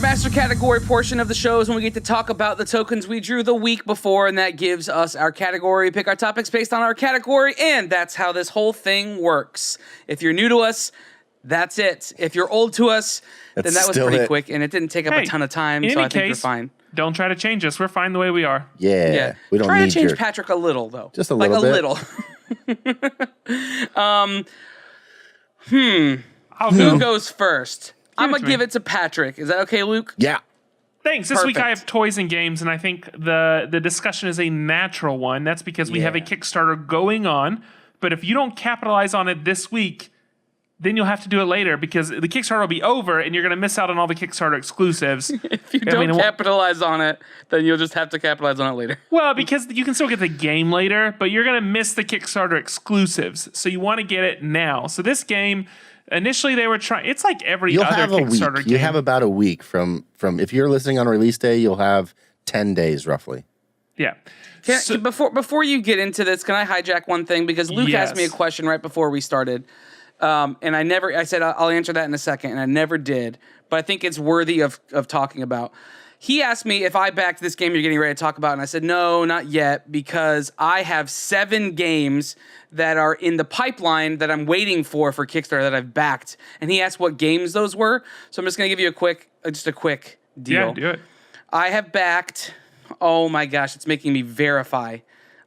master category portion of the show is when we get to talk about the tokens we drew the week before, and that gives us our category. Pick our topics based on our category, and that's how this whole thing works. If you're new to us, that's it. If you're old to us, then that was pretty quick, and it didn't take up a ton of time, so I think you're fine. Don't try to change us. We're fine the way we are. Yeah. We don't try need to change Patrick a little, though. Just a little bit. Who goes first? I'm going to give it to Patrick. Is that okay, Luke? Yeah. Thanks. This week I have toys and games, and I think the discussion is a natural one. That's because we have a Kickstarter going on. But if you don't capitalize on it this week, then you'll have to do it later because the Kickstarter will be over, and you're going to miss out on all the Kickstarter exclusives. If you don't capitalize on it, then you'll just have to capitalize on it later. Well, because you can still get the game later, but you're going to miss the Kickstarter exclusives. So you want to get it now. So this game... Initially, they were trying. It's like every other Kickstarter game. You have about a week from if you're listening on release day, you'll have 10 days roughly. Yeah. Before you get into this, can I hijack one thing? Because Luke asked me a question right before we started, and I said I'll answer that in a second, and I never did. But I think it's worthy of talking about. He asked me if I backed this game you're getting ready to talk about, and I said, no, not yet, because I have 7 games that are in the pipeline that I'm waiting for Kickstarter that I've backed. And he asked what games those were, so I'm just going to give you a quick deal. Yeah, do it. I have backed, oh my gosh, it's making me verify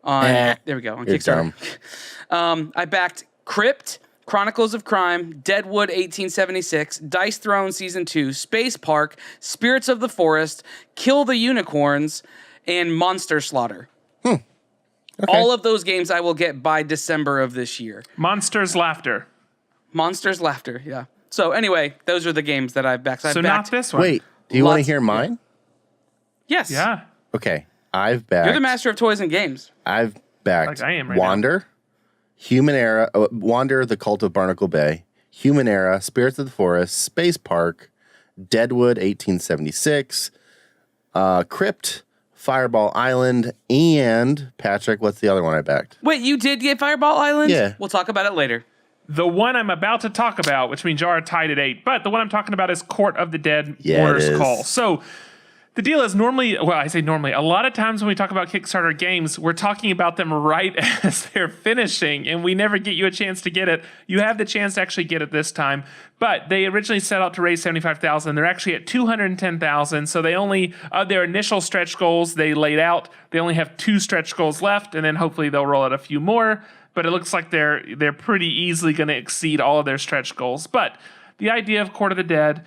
on, there we go, on Kickstarter. I backed Crypt, Chronicles of Crime, Deadwood 1876, Dice Throne Season 2, Space Park, Spirits of the Forest, Kill the Unicorns, and Monster Slaughter. Okay. All of those games I will get by December of this year. Monsters Laughter, yeah. So anyway, those are the games that I've backed. So not this one. Wait, do you want to hear mine? Yes. Yeah. Okay, I've backed... You're the master of toys and games. I've backed I am right Wander, Human Era, Wander, The Cult of Barnacle Bay, Human Era, Spirits of the Forest, Space Park, Deadwood 1876, Crypt, Fireball Island, and Patrick, what's the other one I backed? Wait, you did get Fireball Island? Yeah. We'll talk about it later. The one I'm about to talk about, which means you are tied at 8, but the one I'm talking about is Court of the Dead, Warner's Call. So the deal is normally, well, I say normally, a lot of times when we talk about Kickstarter games, we're talking about them right as they're finishing, and we never get you a chance to get it. You have the chance to actually get it this time, but they originally set out to raise $75,000. They're actually at $210,000, so they only, their initial stretch goals they laid out, they only have 2 stretch goals left, and then hopefully they'll roll out a few more, but it looks like they're pretty easily going to exceed all of their stretch goals. But the idea of Court of the Dead,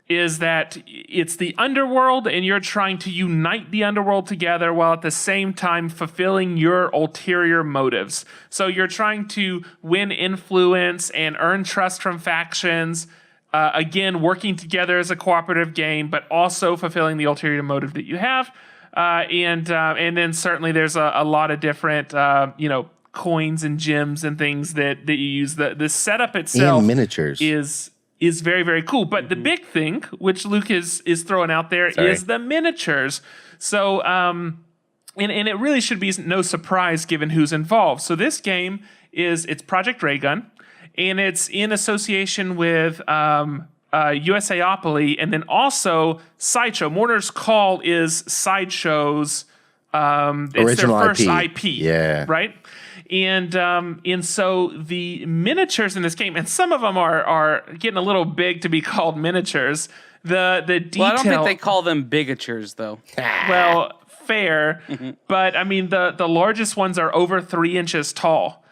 is that it's the underworld and you're trying to unite the underworld together while at the same time fulfilling your ulterior motives. So you're trying to win influence and earn trust from factions, again, working together as a cooperative game, but also fulfilling the ulterior motive that you have. And then certainly there's a lot of different, coins and gems and things that you use. The setup itself and miniatures is very, very cool. But the big thing, which Luke is throwing out there, is the miniatures. So, and it really should be no surprise given who's involved. So this game it's Project Raygun, and it's in association with USAopoly, and then also Sideshow. Warner's Call is Sideshow's it's their first IP. Yeah. Right? And so the miniatures in this game, and some of them are getting a little big to be called miniatures. The detail. Well, I don't think they call them bigatures, though. Well, fair, but I mean the largest ones are over 3 inches tall.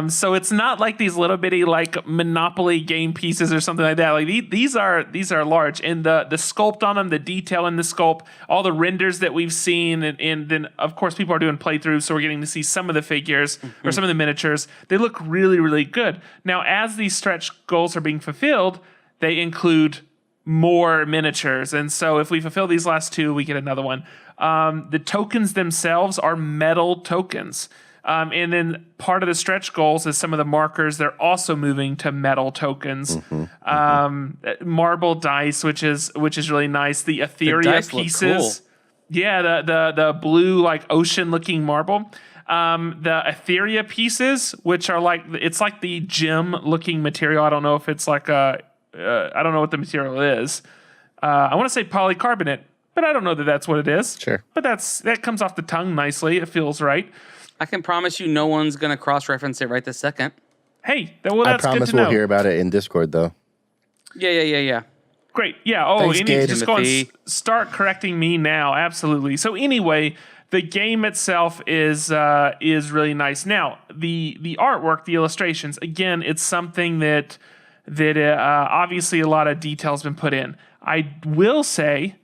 So it's not like these little bitty like Monopoly game pieces or something like that. Like these are large, and the sculpt on them, the detail in the sculpt, all the renders that we've seen, and then of course people are doing playthroughs, so we're getting to see some of the figures or some of the miniatures. They look really, really good. Now, as these stretch goals are being fulfilled, they include more miniatures, and so if we fulfill these last 2, we get another one. The tokens themselves are metal tokens. And then part of the stretch goals is some of the markers. They're also moving to metal tokens. Marble dice, which is really nice. The Etheria pieces. Cool. Yeah, the blue like ocean looking marble. The Etheria pieces, which are it's like the gem looking material. I don't know if it's like I don't know what the material is. I want to say polycarbonate, but I don't know that that's what it is. Sure. But that comes off the tongue nicely. It feels right. I can promise you no one's going to cross-reference it right this second. Hey, that's I good promise to know. we'll hear about it in Discord, though. Yeah. Great. Yeah. Oh, Thanks, you need to Gabe. just go and Timothy. start correcting me now. Absolutely. So anyway, the game itself is really nice. Now, the artwork, the illustrations, again, it's something that obviously a lot of detail's been put in. I will say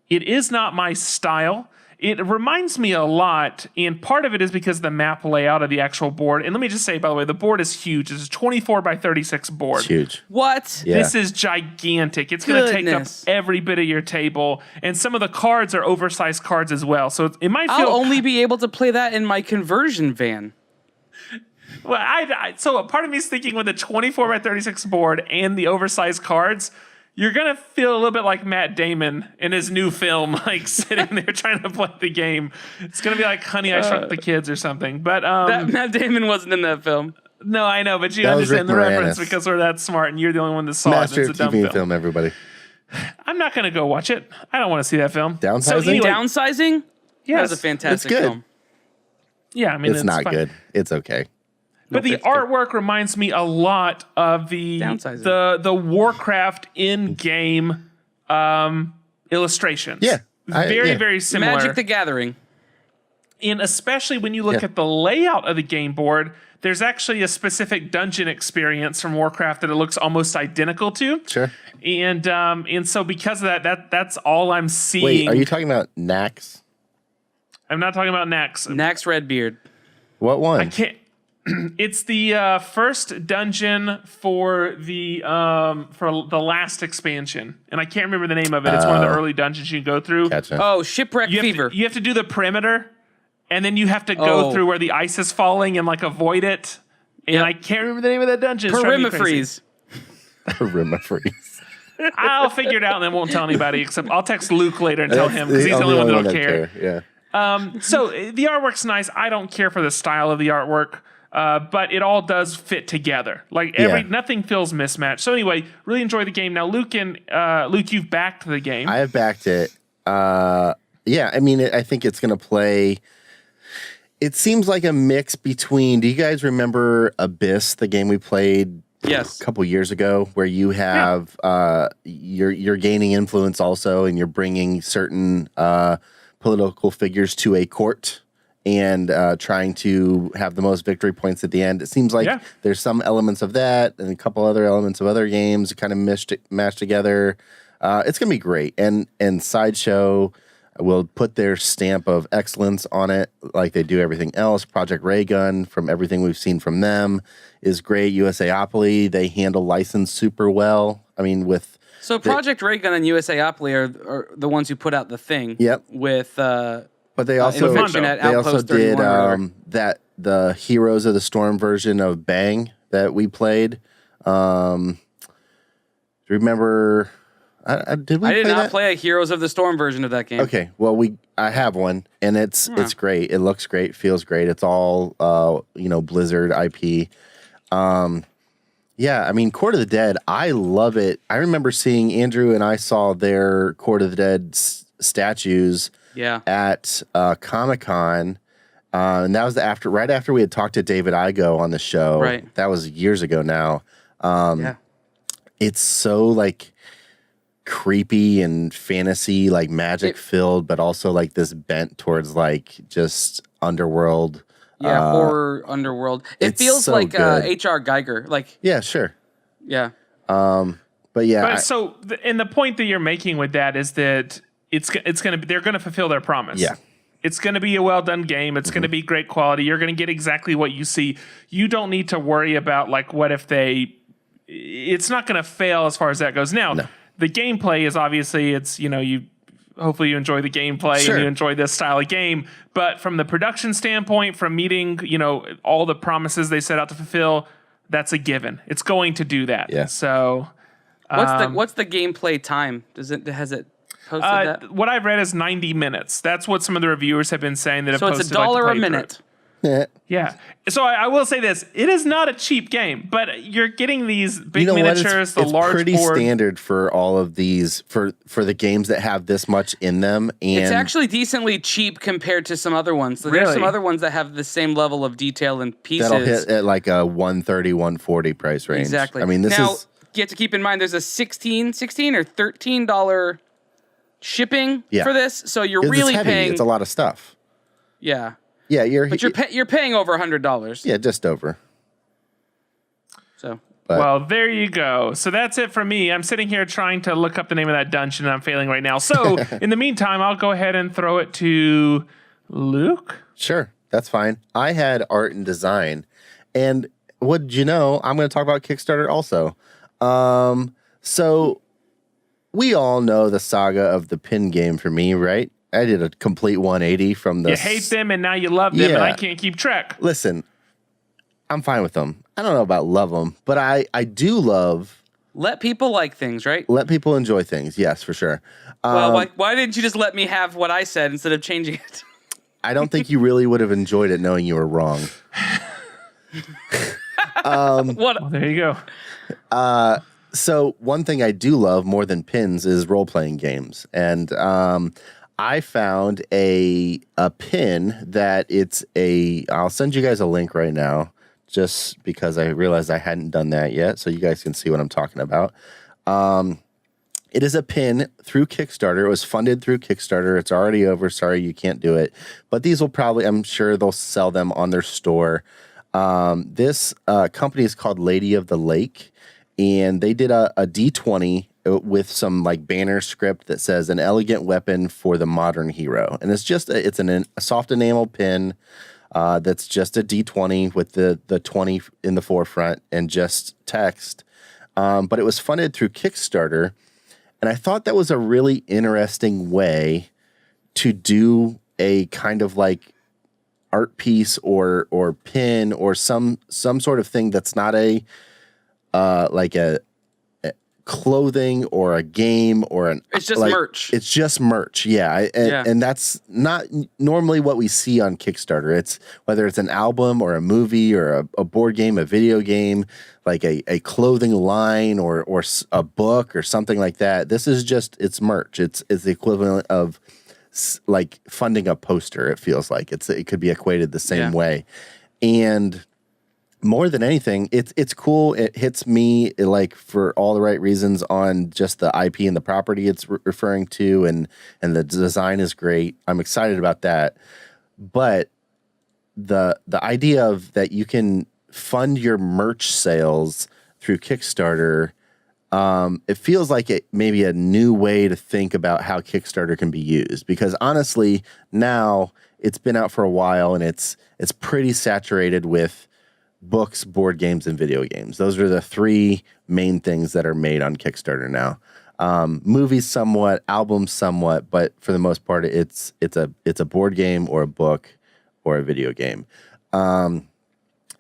it is not my style. It reminds me a lot, and part of it is because of the map layout of the actual board. And let me just say, by the way, the board is huge. It's a 24 by 36 board. It's huge. What? Yeah. This is gigantic. It's going to take up Goodness. every bit of your table, and some of the cards are oversized cards as well. So it might feel. I'll only be able to play that in my conversion van. Well, so a part of me is thinking with the 24 by 36 board and the oversized cards, you're gonna feel a little bit like Matt Damon in his new film, like sitting there trying to play the game. It's gonna be like Honey, I Shrunk the Kids or something. But That Matt Damon wasn't in that film. no, I know, but you That was understand the Rick reference Moranis. because we're that smart, and you're the only one that saw Master it. of It's a dumb TV film, everybody. I'm not gonna go watch it. I don't want to see that film. Downsizing? So anyway, Downsizing? yes. That was a fantastic It's good. film. Yeah, I mean It's not fine. good. It's okay. But the it's good. artwork reminds me a lot of the Warcraft in-game illustrations. Yeah, Very similar. Magic the Gathering. And especially when you look Yeah. at the layout of the game board, there's actually a specific dungeon experience from Warcraft that it looks almost identical to. Sure. And so because of that's all I'm seeing. Wait, are you talking about Nax? I'm not talking about Nax. Nax Redbeard. What one? I can't. It's the first dungeon for the last expansion, and I can't remember the name of it. It's one of the early dungeons you can go through. Gotcha. Oh, Shipwreck You have Fever. To, you have to do the perimeter, and then you have to go Oh. through where the ice is falling and like avoid it. And Yep. I can't remember the name of that dungeon. It's driving me crazy. Perimifreeze. Rimafreeze. I'll figure it out and then won't tell anybody. Except I'll text Luke later and tell him because he's the only one that'll care. Yeah. So the artwork's nice. I don't care for the style of the artwork. But it all does fit together. Like nothing feels mismatched. So anyway, really enjoy the game. Now, Luke, you've backed the game. I have backed it. Yeah, I mean, I think it's going to play. It seems like a mix between. Do you guys remember Abyss, the game we played Yes. a couple years ago, where you have you're gaining influence also, and you're bringing certain political figures to a court and trying to have the most victory points at the end. It seems like there's some elements of that and a couple other elements of other games kind of mashed together. It's going to be great. And Sideshow will put their stamp of excellence on it like they do everything else. Project Raygun, from everything we've seen from them, is great. USAopoly, they handle license super well. I mean, with... So Project Raygun and USAopoly are the ones who put out the thing. Yep. With... But they also Infiction at they also Outpost did 31 or whatever. the Heroes of the Storm version of Bang that we played. Do you remember? Did we? I did play not that? play a Heroes of the Storm version of that game. Okay, well I have one, and it's great. It looks great, feels great. It's all Blizzard IP. Yeah, I mean, Court of the Dead. I love it. I remember seeing Andrew and I saw their Court of the Dead statues. Yeah. At Comic-Con, and that was right after we had talked to David Igo on the show. Right. That was years ago now. Yeah. It's so like creepy and fantasy, like magic filled, but also like this bent towards like just underworld. Yeah, horror underworld. It it's feels so like good. H.R. Geiger. Like, Yeah, sure. yeah. But yeah, But and the point that you're making with that is that they're gonna fulfill their promise. Yeah. It's going to be a well done game. It's going to be great quality. You're going to get exactly what you see. You don't need to worry about like what if it's not going to fail as far as that goes. Now, the gameplay is obviously hopefully you enjoy the gameplay and you enjoy this style of game, but from the production standpoint, from meeting, all the promises they set out to fulfill, that's a given. It's going to do that. Yeah. So What's the gameplay time? Has it posted that? what I've read is 90 minutes. That's what some of the reviewers have been saying that have So posted. it's $1 a like, the playthrough. minute. Yeah. So I will say this: it is not a cheap game, but you're getting these big miniatures, it's large pretty board. standard for all of these for the games that have this much in them. And it's actually decently cheap compared to some other ones. So there's some other ones that have the same level of detail and pieces. That'll hit at like a 130, 140 price range. Exactly. I mean, this is... You have to keep in mind there's a $16 or $13 shipping for this, so you're really paying... It's a lot of stuff. Yeah. Yeah, you're paying over $100. Yeah, just over. So, well, there you go. So that's it from me. I'm sitting here trying to look up the name of that dungeon, and I'm failing right now. So in the meantime, I'll go ahead and throw it to Luke. Sure, that's fine. I had art and design, and what you know, I'm going to talk about Kickstarter also. So we all know the saga of the pin game for me, right? I did a complete 180 from the... You hate them and now you love them, and I can't keep track. Listen, I'm fine with them. I don't know about love them, but I do love... Let people like things, right? Let people enjoy things, yes, for sure. Well, why didn't you just let me have what I said instead of changing it? I don't think you really would have enjoyed it knowing you were wrong. Well, there you go. So one thing I do love more than pins is role-playing games. And I found a pin that I'll send you guys a link right now just because I realized I hadn't done that yet, so you guys can see what I'm talking about. It is a pin through Kickstarter. It was funded through Kickstarter. It's already over. Sorry, you can't do it. But these will probably, I'm sure they'll sell them on their store. This company is called Lady of the Lake, and they did a D20 with some like banner script that says an elegant weapon for the modern hero. And it's just, it's a soft enamel pin that's just a D20 with the 20 in the forefront and just text. But it was funded through Kickstarter. And I thought that was a really interesting way to do a kind of like art piece or pin or some sort of thing that's not like a clothing or a game or it's just like, merch. It's just merch. Yeah. And that's not normally what we see on Kickstarter. It's whether it's an album or a movie or a board game, a video game, like a clothing line or a book or something like that. This is just, it's merch. It's the equivalent of like funding a poster. It feels like it could be equated the same way. And more than anything, it's cool. It hits me like for all the right reasons on just the IP and the property it's referring to, and the design is great. I'm excited about that. But the idea of that you can fund your merch sales through Kickstarter, it feels like it maybe a new way to think about how Kickstarter can be used. Because honestly, now it's been out for a while and it's pretty saturated with books, board games, and video games. Those are the three main things that are made on Kickstarter now. Movies somewhat, albums somewhat, but for the most part, it's a board game or a book or a video game.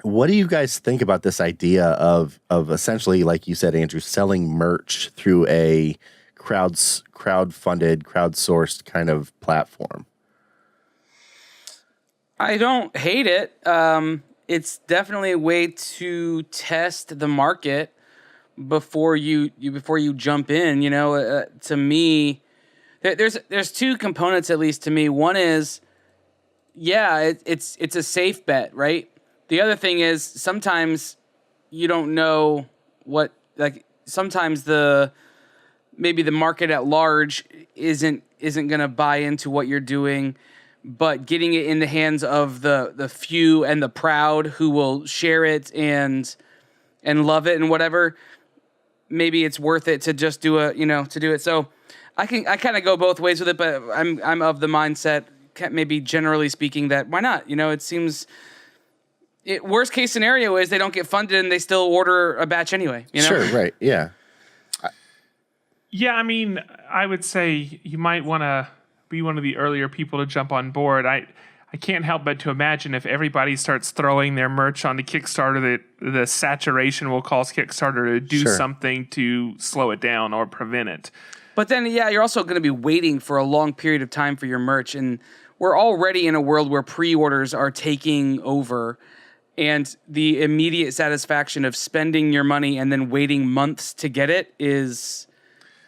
What do you guys think about this idea of essentially, like you said, Andrew, selling merch through a crowdfunded, crowdsourced kind of platform? I don't hate it. It's definitely a way to test the market before you jump in. You know, to me, there's two components at least to me. One is, it's a safe bet, right? The other thing is sometimes you don't know what, like sometimes maybe the market at large isn't going to buy into what you're doing. But getting it in the hands of the few and the proud who will share it and love it and whatever, maybe it's worth it to just do it. So I kind of go both ways with it, but I'm of the mindset, maybe generally speaking, that why not? You know, it seems worst case scenario is they don't get funded and they still order a batch anyway. You know? Sure, right, yeah. Yeah, I mean, I would say you might want to be one of the earlier people to jump on board. I can't help but to imagine if everybody starts throwing their merch onto Kickstarter, that the saturation will cause Kickstarter to do something to slow it down or prevent it. But then, you're also going to be waiting for a long period of time for your merch. And we're already in a world where pre-orders are taking over, and the immediate satisfaction of spending your money and then waiting months to get it is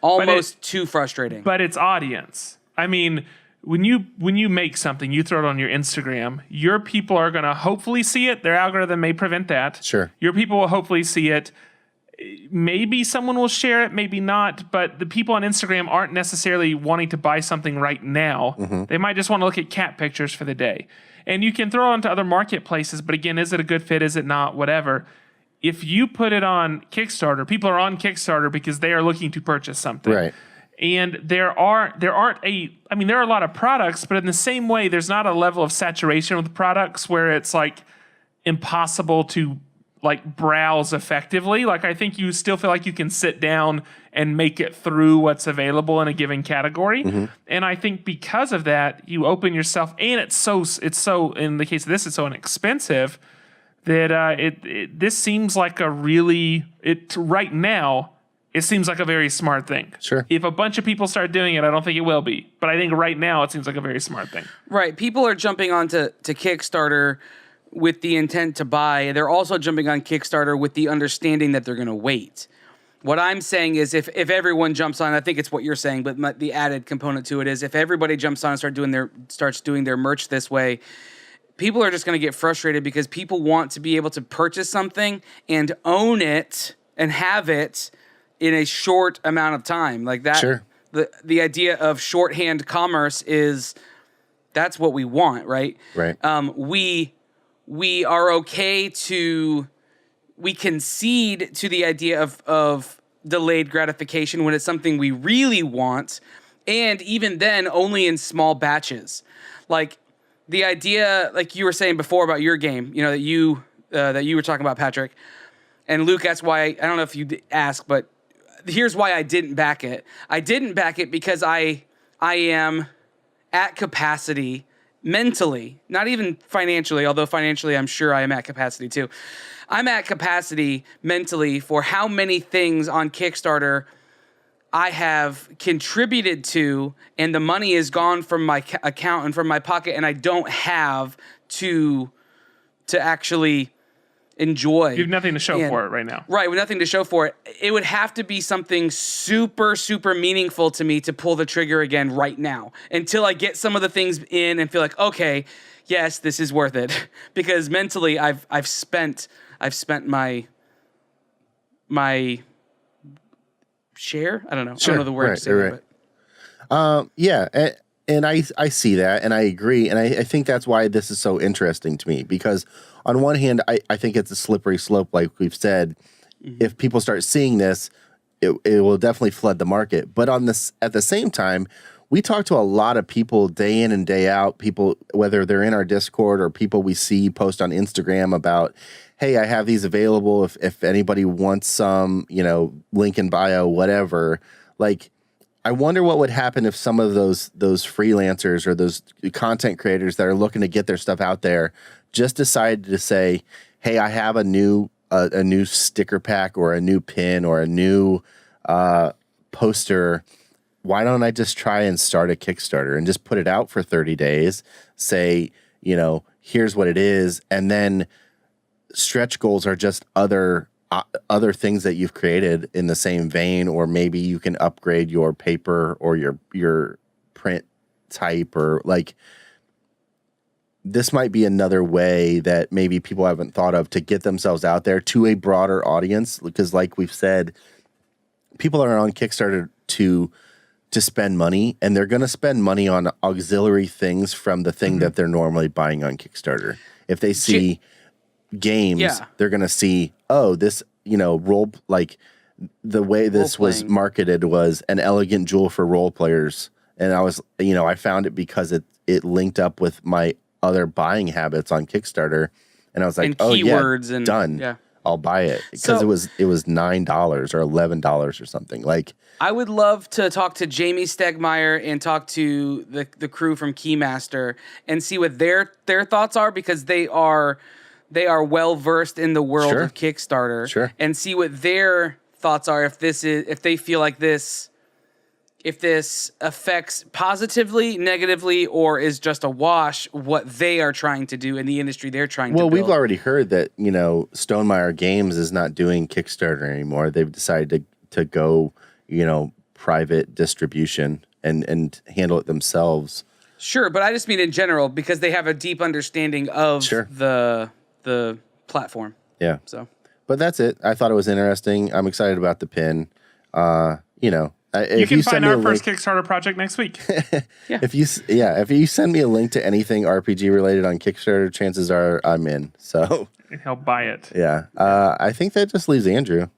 almost too frustrating. But it's audience. I mean, when you make something, you throw it on your Instagram, your people are going to hopefully see it. Their algorithm may prevent that. Sure. Your people will hopefully see it. Maybe someone will share it, maybe not, but the people on Instagram aren't necessarily wanting to buy something right now. Mm-hmm. They might just want to look at cat pictures for the day. And you can throw it onto other marketplaces, but again, is it a good fit? Is it not? Whatever. If you put it on Kickstarter, people are on Kickstarter because they are looking to purchase something. Right. And there are a lot of products, but in the same way, there's not a level of saturation with products where it's like impossible to like browse effectively. Like I think you still feel like you can sit down and make it through what's available in a given category. Mm-hmm. And I think because of that, you open yourself, and it's so in the case of this, it's so inexpensive that this seems like right now. It seems like a very smart thing. Sure. If a bunch of people start doing it, I don't think it will be. But I think right now it seems like a very smart thing. Right. People are jumping onto Kickstarter with the intent to buy. They're also jumping on Kickstarter with the understanding that they're going to wait. What I'm saying is if everyone jumps on, I think it's what you're saying, but the added component to it is if everybody jumps on and starts doing their merch this way, people are just going to get frustrated because people want to be able to purchase something and own it and have it in a short amount of time. Like that. Sure. The idea of shorthand commerce that's what we want, right? Right. We are okay we concede to the idea of delayed gratification when it's something we really want, and even then only in small batches. Like the idea, like you were saying before about your game, that you were talking about, Patrick, and Luke, that's why, I don't know if you asked, but here's why I didn't back it. I didn't back it because I am at capacity mentally, not even financially, although financially I'm sure I am at capacity too. I'm at capacity mentally for how many things on Kickstarter I have contributed to, and the money is gone from my account and from my pocket, and I don't have to actually enjoy. You have nothing to show for it right now. Right, with nothing to show for it. It would have to be something super, super meaningful to me to pull the trigger again right now until I get some of the things in and feel like, okay, yes, this is worth it. Because mentally, I've spent my share. I don't know. Sure. I don't know the word to say right. But. Yeah, and I see that, and I agree, and I think that's why this is so interesting to me, because on one hand, I think it's a slippery slope, like we've said. Mm-hmm. If people start seeing this, it will definitely flood the market. But at the same time, we talk to a lot of people day in and day out, people, whether they're in our Discord or people we see post on Instagram about, hey, I have these available if anybody wants some, link in bio, whatever. Like, I wonder what would happen if some of those freelancers or those content creators that are looking to get their stuff out there just decided to say, hey, I have a new sticker pack or a new pin or a new poster. Why don't I just try and start a Kickstarter and just put it out for 30 days, say, here's what it is, and then stretch goals are just other things that you've created in the same vein, or maybe you can upgrade your paper or your print type, or like this might be another way that maybe people haven't thought of to get themselves out there to a broader audience. Because like we've said, people are on Kickstarter to spend money, and they're going to spend money on auxiliary things from the thing that they're normally buying on Kickstarter. If they see games, they're going to see, oh, this, role, like the way this was marketed was an elegant jewel for role players. And I was, I found it because it linked up with my other buying habits on Kickstarter. And I was like, and keywords and done. Yeah. I'll buy it because it was $9 or $11 or something. Like, I would love to talk to Jamie Stegmaier and talk to the crew from Keymaster and see what their thoughts are, because they are well versed in the world of Kickstarter. Sure. And see what their thoughts are if they feel like this affects positively, negatively, or is just a wash what they are trying to do in the industry they're trying to build. Well, we've already heard that, Stonemaier Games is not doing Kickstarter anymore. They've decided to go, private distribution and handle it themselves. Sure, but I just mean in general because they have a deep understanding of the platform. Yeah. So, but that's it. I thought it was interesting. I'm excited about the pin. You can find our first Kickstarter project next week. If you send me a link to anything RPG related on Kickstarter, chances are I'm in. So he'll buy it. Yeah. I think that just leaves Andrew.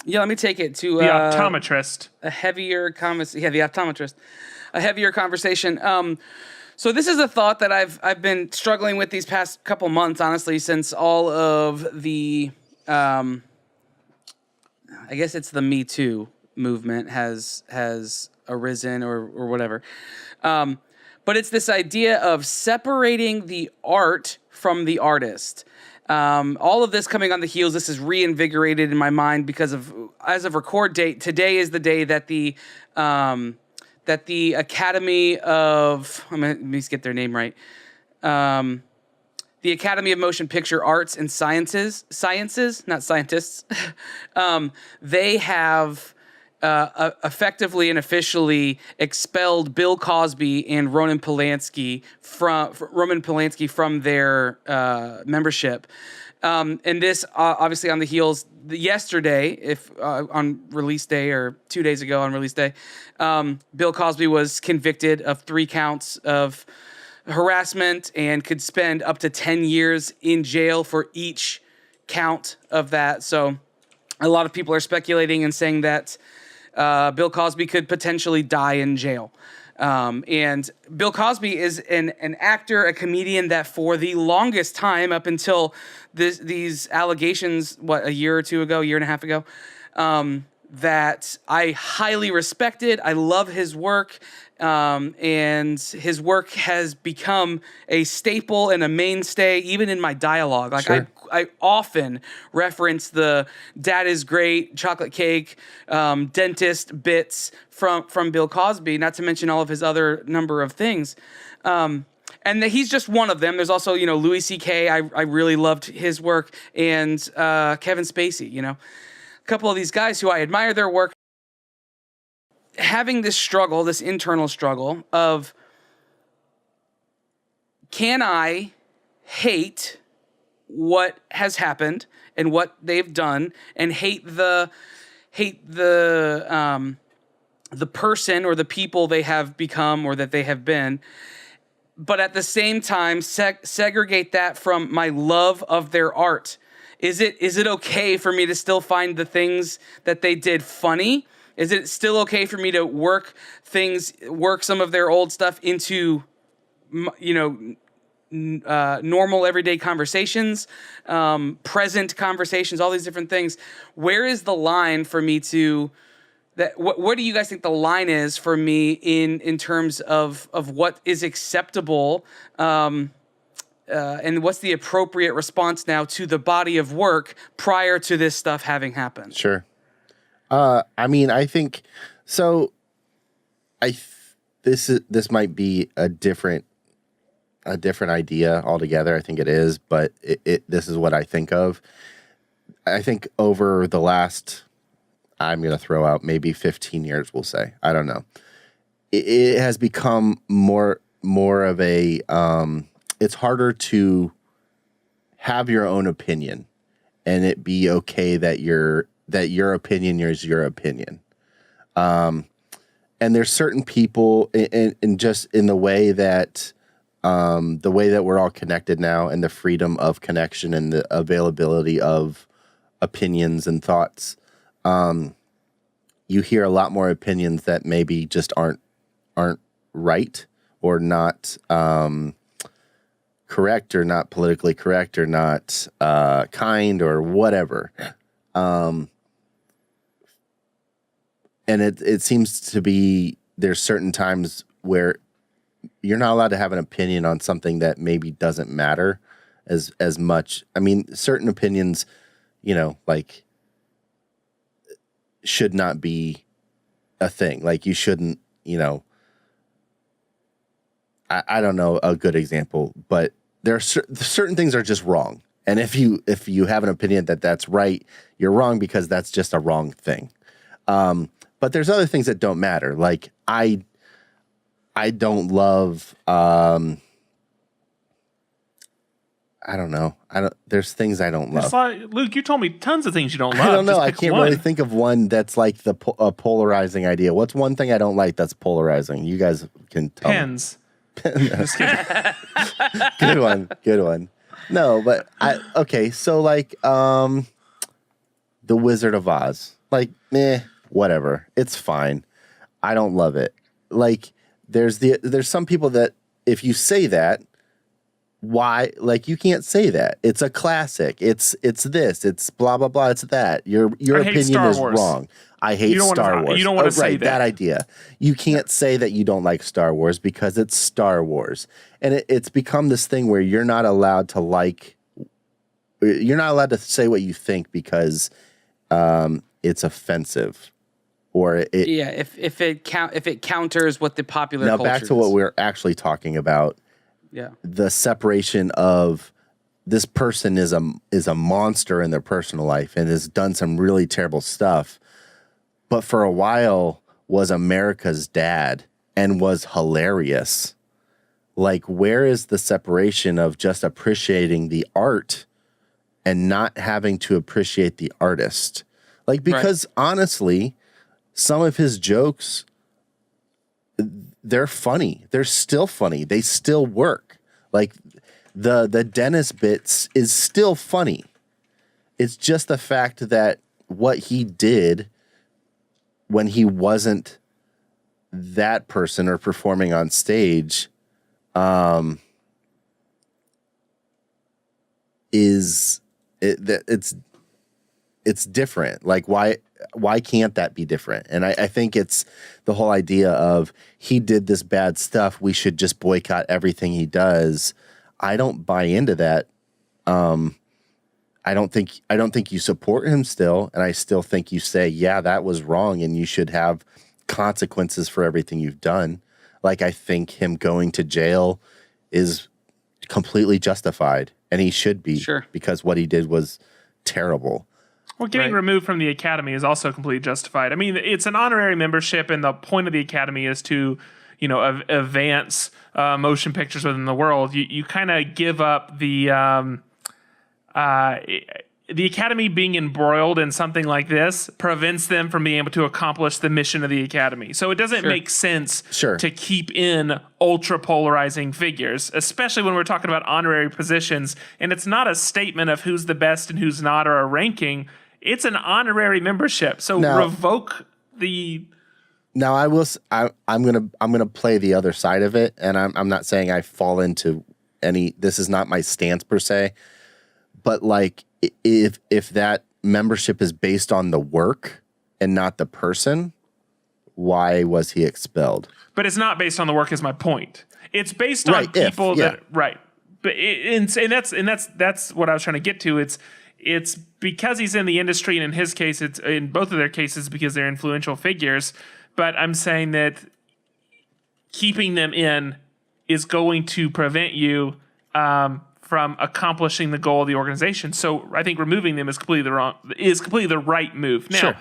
Yeah, let me take it to the optometrist. The optometrist. A heavier conversation. So this is a thought that I've been struggling with these past couple months, honestly, since all of the I guess it's the Me Too movement has arisen or whatever. But it's this idea of separating the art from the artist. All of this coming on the heels, this is reinvigorated in my mind because as of record date, today is the day that the Academy of, let me get their name right. The Academy of Motion Picture Arts and Sciences, not scientists, they have effectively and officially expelled Bill Cosby and Roman Polanski from their membership. And this obviously on the heels yesterday, on release day or 2 days ago on release day, Bill Cosby was convicted of 3 counts of harassment and could spend up to 10 years in jail for each count of that. So a lot of people are speculating and saying that Bill Cosby could potentially die in jail. And Bill Cosby is an actor, a comedian that for the longest time, up until these allegations, a year and a half ago, that I highly respected. I love his work. And his work has become a staple and a mainstay, even in my dialogue. Like sure. I often reference the "Dad is great," chocolate cake, dentist bits from Bill Cosby, not to mention all of his other number of things. And he's just one of them. There's also, Louis C.K. I really loved his work, and Kevin Spacey. A couple of these guys who I admire their work. Having this struggle, this internal struggle of, can I hate what has happened and what they've done, and hate the person or the people they have become or that they have been, but at the same time segregate that from my love of their art? Is it okay for me to still find the things that they did funny? Is it still okay for me to work some of their old stuff into, normal everyday conversations, present conversations, all these different things? Where is the line for me to that? What do you guys think the line is for me in terms of what is acceptable, and what's the appropriate response now to the body of work prior to this stuff having happened? Sure. I think so. This might be a different idea altogether. I think it is, but this is what I think of. I think over the last, I'm going to throw out maybe 15 years, we'll say, I don't know. It has become more of a, it's harder to have your own opinion and it be okay that your opinion is your opinion. And there's certain people in just in the way that we're all connected now, and the freedom of connection and the availability of opinions and thoughts. You hear a lot more opinions that maybe just aren't right or not correct or not politically correct or not kind or whatever. And it seems to be there's certain times where you're not allowed to have an opinion on something that maybe doesn't matter as much. I mean, certain opinions, should not be a thing. Like you shouldn't, I don't know a good example, but there are certain things are just wrong. And if you have an opinion that that's right, you're wrong because that's just a wrong thing. But there's other things that don't matter. Like I don't love, I don't know. There's things I don't love. Luke, you told me tons of things you don't love. I don't know. I can't really think of one that's like the polarizing idea. What's one thing I don't like that's polarizing? You guys can tell Pens. Just kidding. Good one. No, but so like The Wizard of Oz. Like, whatever. It's fine. I don't love it. Like there's some people that if you say that, why, like, you can't say that. It's a classic. It's this. It's blah blah blah. It's that. Your opinion is wrong. I hate Star Wars. You don't want to say that idea. You can't say that you don't like Star Wars because it's Star Wars, and it's become this thing where you're not allowed to like. You're not allowed to say what you think because it's offensive, or if it counters what the popular now culture back to what we're actually talking about. Yeah. The separation of this person is a monster in their personal life and has done some really terrible stuff, but for a while was America's dad and was hilarious. Like, where is the separation of just appreciating the art and not having to appreciate the artist? Like, because honestly, some of his jokes, they're funny. They're still funny. They still work. Like the Dennis bits is still funny. It's just the fact that what he did when he wasn't that person or performing on stage it's different. Like why can't that be different? And I think it's the whole idea of he did this bad stuff, we should just boycott everything he does. I don't buy into that. I don't think you support him still, and I still think you say, yeah, that was wrong and you should have consequences for everything you've done. Like, I think him going to jail is completely justified, and he should be, because what he did was terrible. Well, getting removed from the Academy is also completely justified. I mean, it's an honorary membership, and the point of the Academy is to, advance motion pictures within the world. You kind of give up the Academy being embroiled in something like this prevents them from being able to accomplish the mission of the Academy. So it doesn't make sense to keep in ultra polarizing figures, especially when we're talking about honorary positions. And it's not a statement of who's the best and who's not, or a ranking. It's an honorary membership. So revoke the. Now I'm gonna play the other side of it, and I'm not saying I fall into any. This is not my stance per se, but like if that membership is based on the work and not the person, why was he expelled? But it's not based on the work. Is my point. It's based on people that right. But and that's what I was trying to get to. It's because he's in the industry, and in his case, it's in both of their cases because they're influential figures. But I'm saying that keeping them in is going to prevent you from accomplishing the goal of the organization. So I think removing them is completely the right move. Now,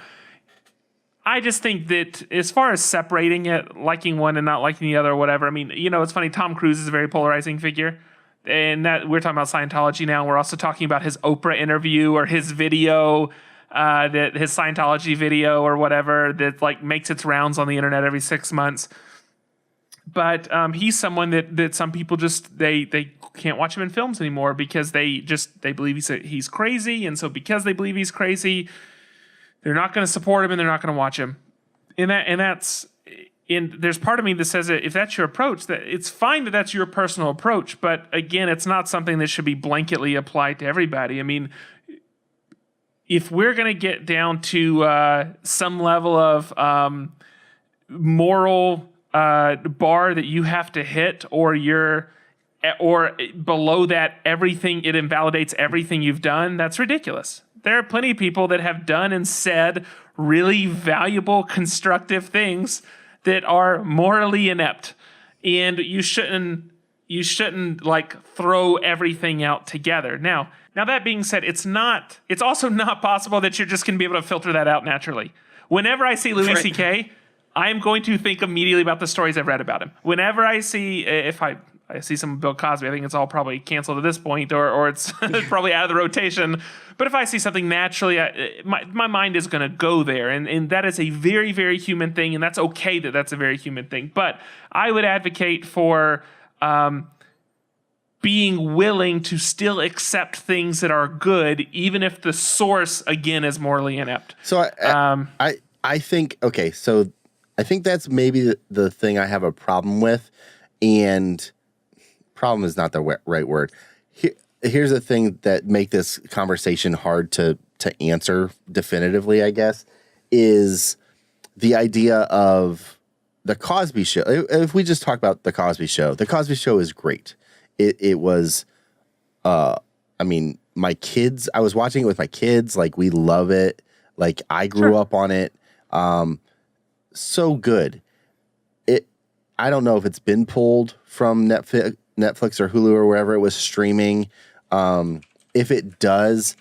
I just think that as far as separating it, liking one and not liking the other or whatever, I mean, it's funny, Tom Cruise is a very polarizing figure. And that we're talking about Scientology now. We're also talking about his Oprah interview or his video, that his Scientology video or whatever that like makes its rounds on the internet every 6 months. But he's someone that some people just they can't watch him in films anymore because they believe he's crazy, and so because they believe he's crazy, they're not going to support him and they're not going to watch him. And there's part of me that says that if that's your approach, that it's fine that that's your personal approach. But again, it's not something that should be blanketly applied to everybody. I mean, if we're going to get down to some level of moral bar that you have to hit, or below that, it invalidates everything you've done, that's ridiculous. There are plenty of people that have done and said really valuable, constructive things that are morally inept. And you shouldn't like throw everything out together. Now that being said, it's also not possible that you're just going to be able to filter that out naturally. Whenever I see Louis C.K., I'm going to think immediately about the stories I've read about him. Whenever I see, if I see some Bill Cosby, I think it's all probably canceled at this point, or it's probably out of the rotation. But if I see something naturally, my mind is going to go there. And that is a very, very human thing. And that's okay that that's a very human thing. But I would advocate for being willing to still accept things that are good, even if the source, again, is morally inept. So I think, okay, so I think that's maybe the thing I have a problem with. And problem is not the right word. Here's the thing that make this conversation hard to answer definitively, I guess, is the idea of the Cosby Show. If we just talk about the Cosby Show is great. It was, I mean, my kids, I was watching it with my kids. Like, we love it. Like, I grew up on it. So good. I don't know if it's been pulled from Netflix or Hulu or wherever it was streaming. If it does,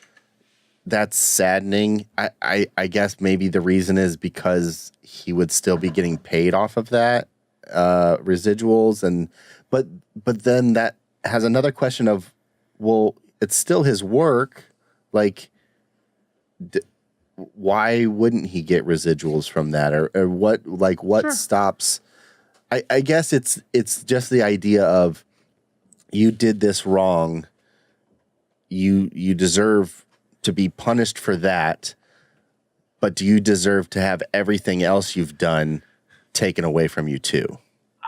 that's saddening. I guess maybe the reason is because he would still be getting paid off of that residuals, but then that has another question of, well, it's still his work. Like, why wouldn't he get residuals from that, or what? Like, what stops? I guess it's just the idea of, you did this wrong. You deserve to be punished for that, but do you deserve to have everything else you've done taken away from you too?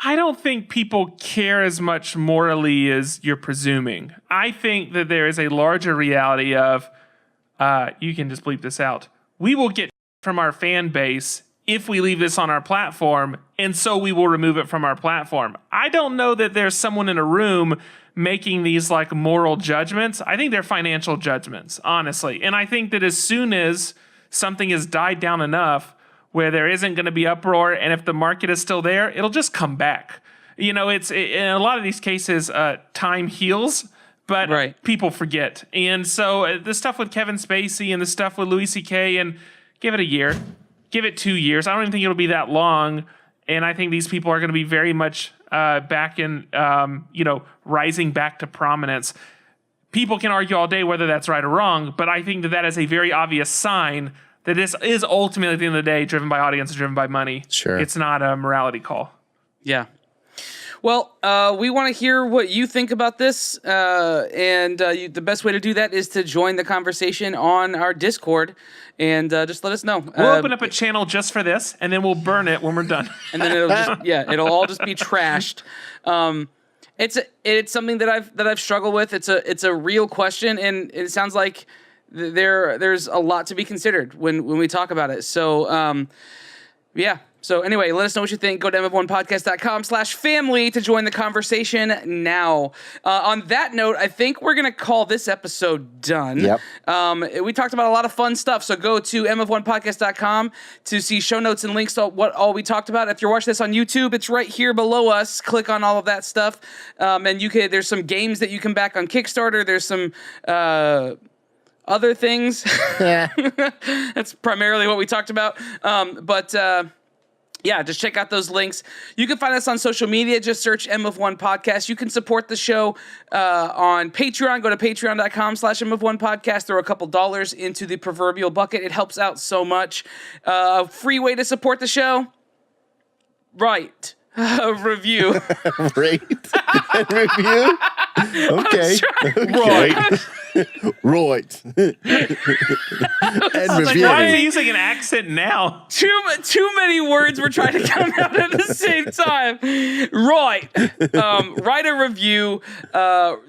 I don't think people care as much morally as you're presuming. I think that there is a larger reality of, you can just bleep this out, we will get from our fan base if we leave this on our platform, and so we will remove it from our platform. I don't know that there's someone in a room making these like moral judgments. I think they're financial judgments, honestly. And I think that as soon as something has died down enough where there isn't going to be uproar, and if the market is still there, it'll just come back. You know, in a lot of these cases, time heals, but people forget. And so the stuff with Kevin Spacey and the stuff with Louis C.K., and give it a year. Give it 2 years. I don't even think it'll be that long. And I think these people are going to be very much back in, rising back to prominence. People can argue all day whether that's right or wrong, but I think that is a very obvious sign that this is ultimately, at the end of the day, driven by audience, driven by money. Sure. It's not a morality call. Yeah. Well, we want to hear what you think about this, and the best way to do that is to join the conversation on our Discord, and just let us know. We'll open up a channel just for this, and then we'll burn it when we're done. And then it'll all just be trashed. It's something that I've struggled with. It's a real question, and it sounds like there's a lot to be considered when we talk about it. So, yeah. So anyway, let us know what you think. Go to mf1podcast.com/family to join the conversation now. On that note, I think we're going to call this episode done. Yep. We talked about a lot of fun stuff, so go to mf1podcast.com to see show notes and links to what all we talked about. If you're watching this on YouTube, it's right here below us. Click on all of that stuff. And there's some games that you can back on Kickstarter. There's some other things. That's primarily what we talked about. Yeah, just check out those links. You can find us on social media. Just search M of1 Podcast. You can support the show on Patreon. Go to patreon.com/M of1 Podcast. Throw a couple dollars into the proverbial bucket. It helps out so much. Free way to support the show. Right. Review. Rate and review? Okay. Right. Right. And review. Why are you using an accent now? Too many words were trying to come out at the same time. Right. Write a review.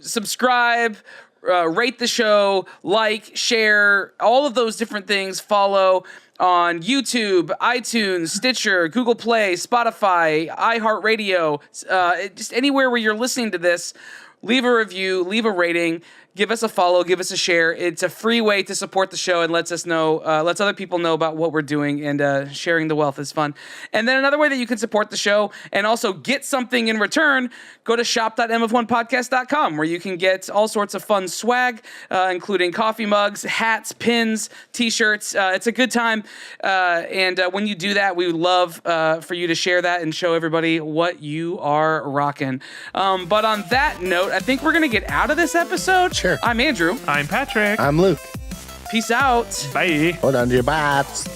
Subscribe. Rate the show. Like. Share. All of those different things. Follow on YouTube, iTunes, Stitcher, Google Play, Spotify, iHeartRadio, just anywhere where you're listening to this. Leave a review, leave a rating, give us a follow, give us a share. It's a free way to support the show and lets other people know about what we're doing, and sharing the wealth is fun. And then another way that you can support the show and also get something in return, go to shop.mof1podcast.com, where you can get all sorts of fun swag, including coffee mugs, hats, pins, t-shirts. It's a good time. And when you do that, we would love for you to share that and show everybody what you are rocking. But on that note, I think we're going to get out of this episode. Sure. I'm Andrew. I'm Patrick. I'm Luke. Peace out. Bye. Hold on to your bats.